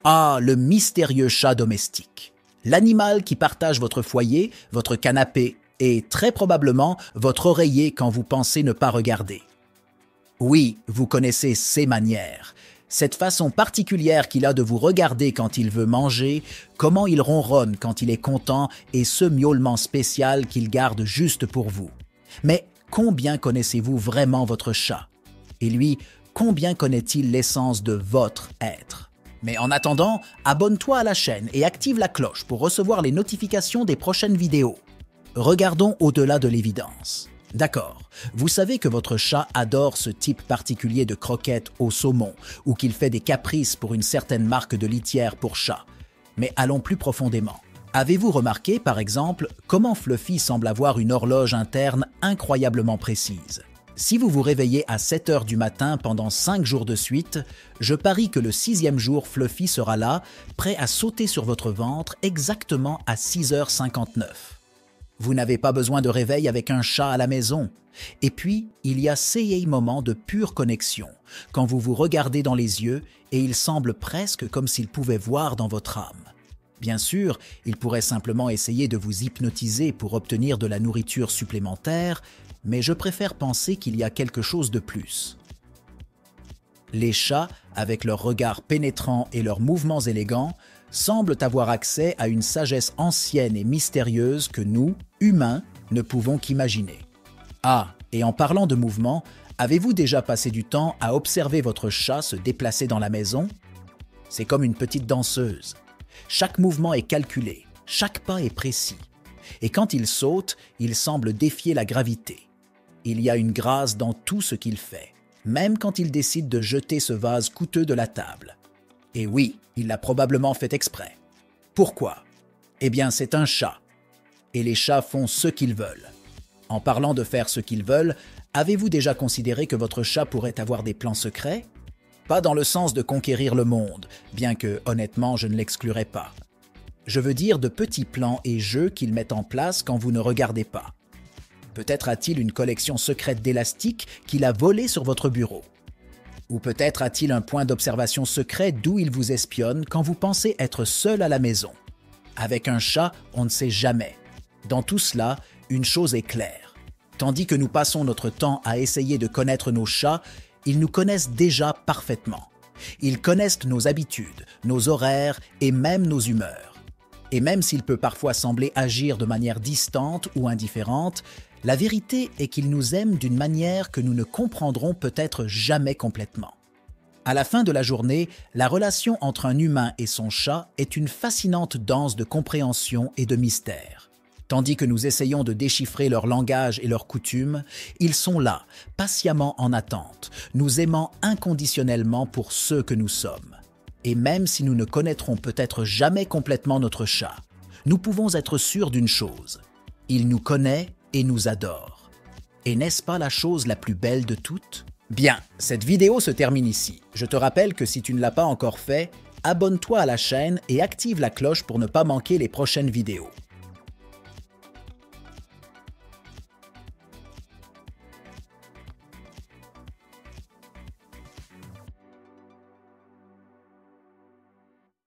Ah, le mystérieux chat domestique. L'animal qui partage votre foyer, votre canapé et très probablement votre oreiller quand vous pensez ne pas regarder. Oui, vous connaissez ses manières. Cette façon particulière qu'il a de vous regarder quand il veut manger, comment il ronronne quand il est content et ce miaulement spécial qu'il garde juste pour vous. Mais combien connaissez-vous vraiment votre chat? Et lui, combien connaît-il l'essence de votre être? Mais en attendant, abonne-toi à la chaîne et active la cloche pour recevoir les notifications des prochaines vidéos. Regardons au-delà de l'évidence. D'accord, vous savez que votre chat adore ce type particulier de croquettes au saumon ou qu'il fait des caprices pour une certaine marque de litière pour chat. Mais allons plus profondément. Avez-vous remarqué, par exemple, comment Fluffy semble avoir une horloge interne incroyablement précise? Si vous vous réveillez à 7 heures du matin pendant 5 jours de suite, je parie que le 6e jour, Fluffy sera là, prêt à sauter sur votre ventre exactement à 6h59. Vous n'avez pas besoin de réveil avec un chat à la maison. Et puis, il y a ces moments de pure connexion, quand vous vous regardez dans les yeux et il semble presque comme s'il pouvait voir dans votre âme. Bien sûr, il pourrait simplement essayer de vous hypnotiser pour obtenir de la nourriture supplémentaire, mais je préfère penser qu'il y a quelque chose de plus. Les chats, avec leur regard pénétrant et leurs mouvements élégants, semblent avoir accès à une sagesse ancienne et mystérieuse que nous, humains, ne pouvons qu'imaginer. Ah, et en parlant de mouvements, avez-vous déjà passé du temps à observer votre chat se déplacer dans la maison? C'est comme une petite danseuse. Chaque mouvement est calculé, chaque pas est précis. Et quand il saute, il semble défier la gravité. Il y a une grâce dans tout ce qu'il fait, même quand il décide de jeter ce vase coûteux de la table. Et oui, il l'a probablement fait exprès. Pourquoi? Eh bien, c'est un chat. Et les chats font ce qu'ils veulent. En parlant de faire ce qu'ils veulent, avez-vous déjà considéré que votre chat pourrait avoir des plans secrets? Pas dans le sens de conquérir le monde, bien que, honnêtement, je ne l'exclurais pas. Je veux dire de petits plans et jeux qu'il met en place quand vous ne regardez pas. Peut-être a-t-il une collection secrète d'élastiques qu'il a volée sur votre bureau. Ou peut-être a-t-il un point d'observation secret d'où il vous espionne quand vous pensez être seul à la maison. Avec un chat, on ne sait jamais. Dans tout cela, une chose est claire. Tandis que nous passons notre temps à essayer de connaître nos chats, ils nous connaissent déjà parfaitement. Ils connaissent nos habitudes, nos horaires et même nos humeurs. Et même s'il peut parfois sembler agir de manière distante ou indifférente, la vérité est qu'ils nous aiment d'une manière que nous ne comprendrons peut-être jamais complètement. À la fin de la journée, la relation entre un humain et son chat est une fascinante danse de compréhension et de mystère. Tandis que nous essayons de déchiffrer leur langage et leurs coutumes, ils sont là, patiemment en attente, nous aimant inconditionnellement pour ceux que nous sommes. Et même si nous ne connaîtrons peut-être jamais complètement notre chat, nous pouvons être sûrs d'une chose. Il nous connaît et nous adore. Et n'est-ce pas la chose la plus belle de toutes? Bien, cette vidéo se termine ici. Je te rappelle que si tu ne l'as pas encore fait, abonne-toi à la chaîne et active la cloche pour ne pas manquer les prochaines vidéos.